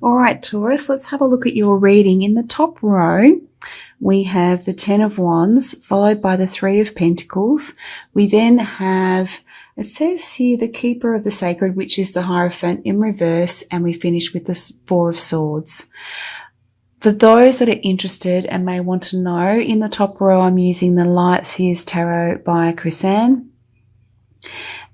All right, Taurus, let's have a look at your reading. In the top row, we have the Ten of Wands, followed by the Three of Pentacles. We then have, it says here, the Keeper of the Sacred, which is the Hierophant in reverse, and we finish with the Four of Swords. For those that are interested and may want to know, in the top row, I'm using the Light Seers Tarot by Chrisanne.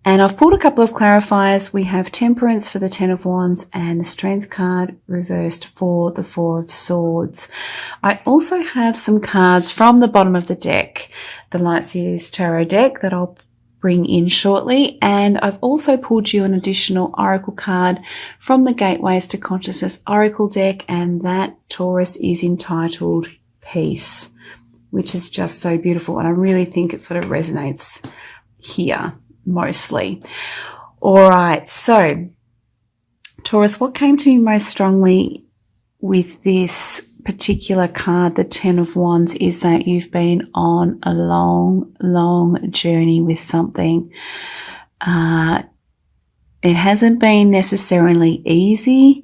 And I've pulled a couple of clarifiers. We have Temperance for the Ten of Wands and the Strength card reversed for the Four of Swords. I also have some cards from the bottom of the deck, the Light Seers Tarot deck, that I'll bring in shortly. And I've also pulled you an additional Oracle card from the Gateways to Consciousness Oracle deck, and that, Taurus, is entitled Peace, which is just so beautiful. And I really think it sort of resonates here mostly. All right, so Taurus, what came to me most strongly with this particular card, the Ten of Wands, is that you've been on a long journey with something. It hasn't been necessarily easy.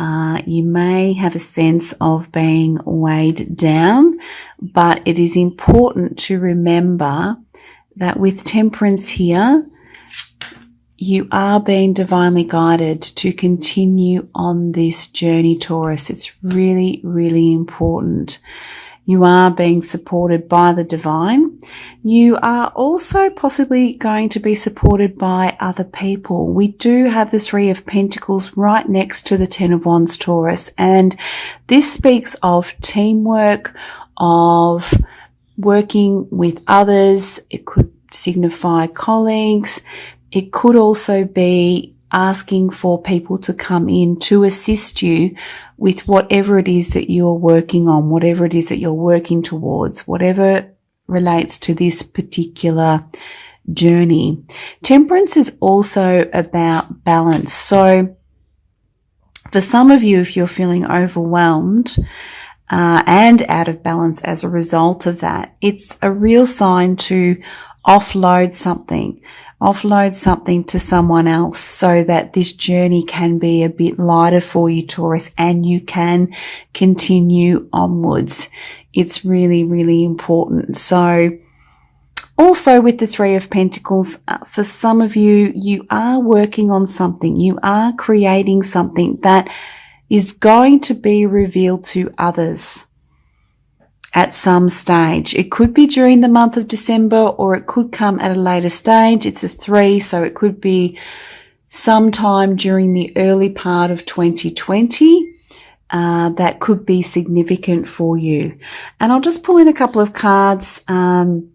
You may have a sense of being weighed down, but it is important to remember that with Temperance here, you are being divinely guided to continue on this journey, Taurus. It's really, really important. You are being supported by the divine. You are also possibly going to be supported by other people. We do have the Three of Pentacles right next to the Ten of Wands, Taurus, and this speaks of teamwork, of working with others. It could signify colleagues. It could also be asking for people to come in to assist you with whatever it is that you're working on, whatever it is that you're working towards, whatever relates to this particular journey. Temperance is also about balance. So for some of you, if you're feeling overwhelmed, and out of balance as a result of that, it's a real sign to offload something to someone else so that this journey can be a bit lighter for you, Taurus, and you can continue onwards. It's really, really important. So also with the Three of Pentacles, for some of you, you are working on something. You are creating something that is going to be revealed to others at some stage. It could be during the month of December, or it could come at a later stage. It's a 3, so it could be sometime during the early part of 2020. That could be significant for you. And I'll just pull in a couple of cards from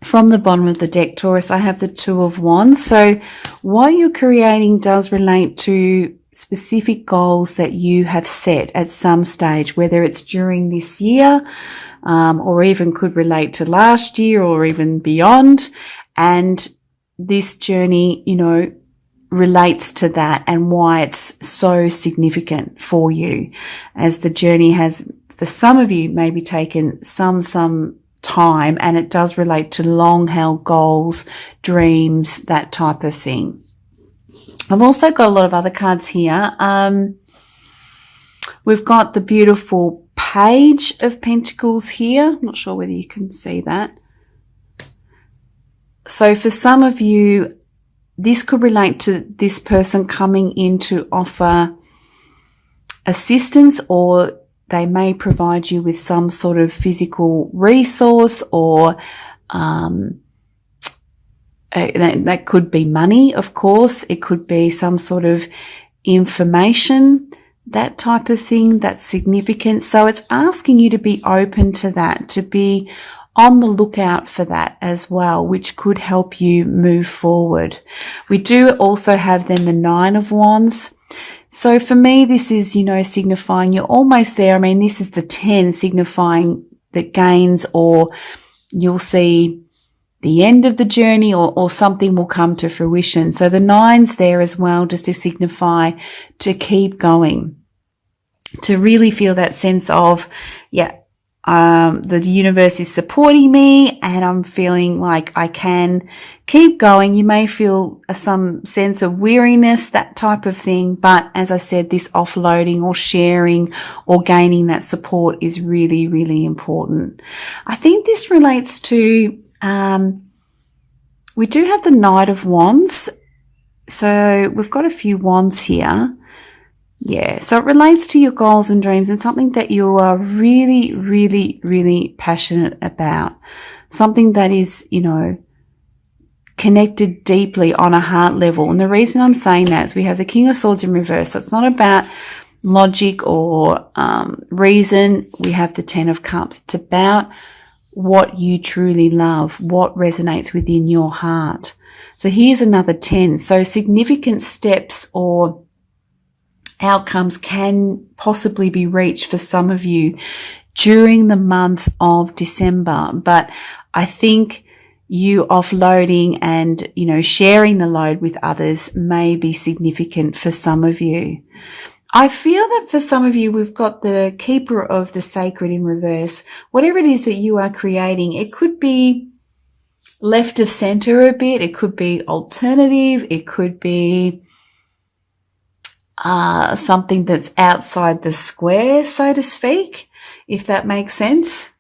the bottom of the deck, Taurus. I have the Two of Wands. So what you're creating does relate to specific goals that you have set at some stage, whether it's during this year, or even could relate to last year or even beyond. And this journey, relates to that and why it's so significant for you, as the journey has, for some of you, maybe taken some time, and it does relate to long held goals, dreams, that type of thing. I've also got a lot of other cards here. We've got the beautiful Page of Pentacles here. I'm not sure whether you can see that. So for some of you, this could relate to this person coming in to offer assistance, or they may provide you with some sort of physical resource, or that could be money, of course. It could be some sort of information, that type of thing that's significant. So it's asking you to be open to that, to be on the lookout for that as well, which could help you move forward. We do also have then the Nine of Wands. So for me, this is, signifying you're almost there. I mean, this is the 10, signifying that gains, or you'll see the end of the journey, or something will come to fruition. So the 9's there as well, just to signify to keep going, to really feel that sense of, the universe is supporting me and I'm feeling like I can keep going. You may feel some sense of weariness, that type of thing. But as I said, this offloading or sharing or gaining that support is really, really important. I think this relates to, we do have the Knight of Wands. So we've got a few wands here. Yeah, so it relates to your goals and dreams and something that you are really, really, really passionate about. Something that is, you know, connected deeply on a heart level. And the reason I'm saying that is we have the King of Swords in reverse. So it's not about logic or reason. We have the Ten of Cups. It's about what you truly love, what resonates within your heart. So here's another 10. So significant steps or outcomes can possibly be reached for some of you during the month of December. But I think you offloading and, you know, sharing the load with others may be significant for some of you. I feel that for some of you, we've got the Keeper of the Sacred in reverse. Whatever it is that you are creating, it could be left of center a bit. It could be alternative. It could be something that's outside the square, so to speak, if that makes sense.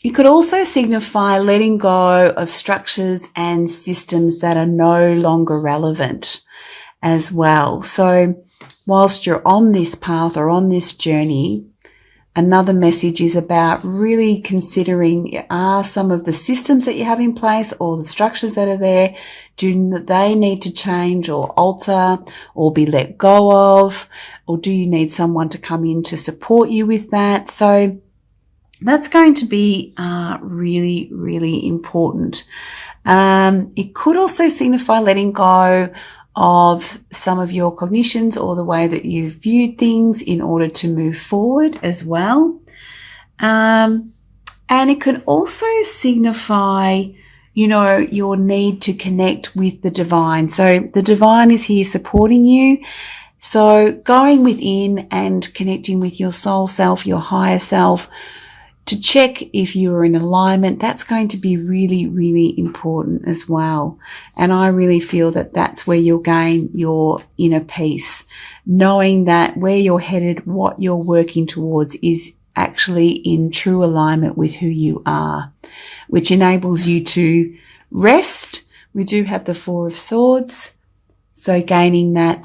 It could also signify letting go of structures and systems that are no longer relevant as well. So whilst you're on this path or on this journey, another message is about really considering, are some of the systems that you have in place or the structures that are there, do they need to change or alter or be let go of? Or do you need someone to come in to support you with that? So that's going to be really, really important. It could also signify letting go of some of your cognitions or the way that you've viewed things in order to move forward as well. And it can also signify, you know, your need to connect with the divine. So the divine is here supporting you. So going within and connecting with your soul self, your higher self, to check if you are in alignment, that's going to be really, really important as well. And I really feel that that's where you'll gain your inner peace, knowing that where you're headed, what you're working towards is actually in true alignment with who you are, which enables you to rest. We do have the Four of Swords. So gaining that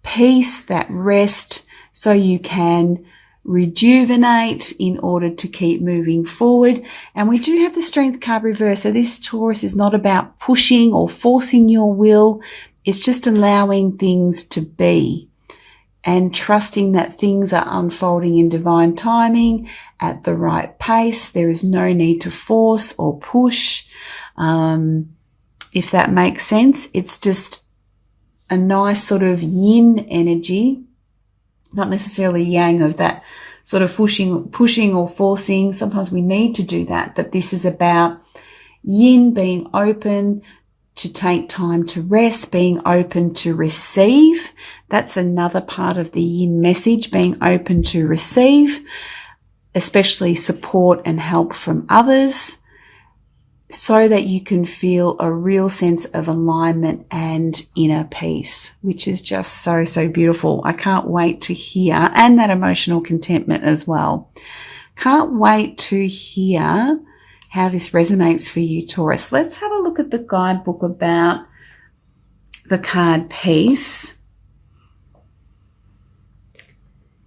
peace, that rest, so you can rejuvenate in order to keep moving forward. And we do have the Strength card reverse. So this Taurus is not about pushing or forcing your will. It's just allowing things to be and trusting that things are unfolding in divine timing at the right pace. There is no need to force or push. If that makes sense, it's just a nice sort of yin energy, not necessarily yang of that sort of pushing or forcing. Sometimes we need to do that, but this is about yin, being open to take time to rest, being open to receive. That's another part of the yin message, being open to receive, especially support and help from others, so that you can feel a real sense of alignment and inner peace, which is just so, so beautiful. I can't wait to hear, and that emotional contentment as well. Can't wait to hear how this resonates for you, Taurus. Let's have a look at the guidebook about the card Peace.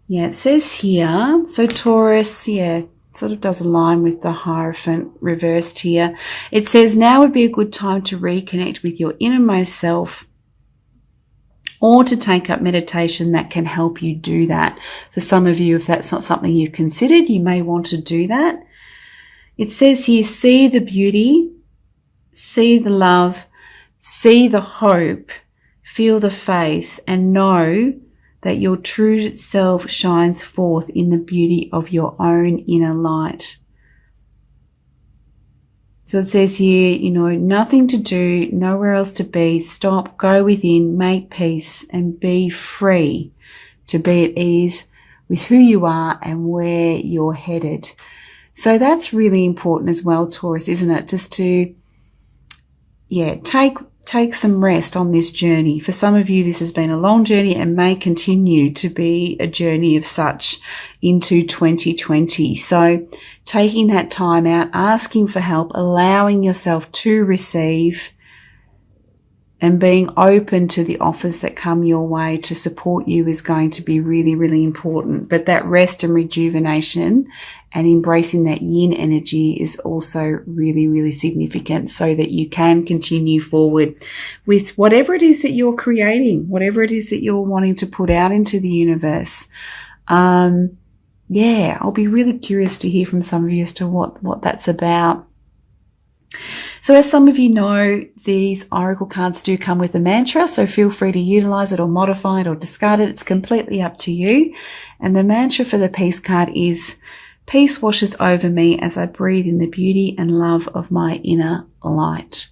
Yeah, it says here, so Taurus, yeah, sort of does align with the Hierophant reversed here. It says now would be a good time to reconnect with your innermost self, or to take up meditation that can help you do that. For some of you, if that's not something you've considered, you may want to do that. It says here, see the beauty, see the love, see the hope, feel the faith, and know that your true self shines forth in the beauty of your own inner light. So it says here, you know, nothing to do, nowhere else to be. Stop, go within, make peace, and be free to be at ease with who you are and where you're headed. So that's really important as well, Taurus, isn't it? Just to, take some rest on this journey. For some of you, this has been a long journey and may continue to be a journey of such into 2020. So taking that time out, asking for help, allowing yourself to receive, and being open to the offers that come your way to support you is going to be really, really important. But that rest and rejuvenation and embracing that yin energy is also really, really significant so that you can continue forward with whatever it is that you're creating, whatever it is that you're wanting to put out into the universe. I'll be really curious to hear from some of you as to what that's about. So as some of you know, these oracle cards do come with a mantra, so feel free to utilize it or modify it or discard it. It's completely up to you. And the mantra for the peace card is, peace washes over me as I breathe in the beauty and love of my inner light.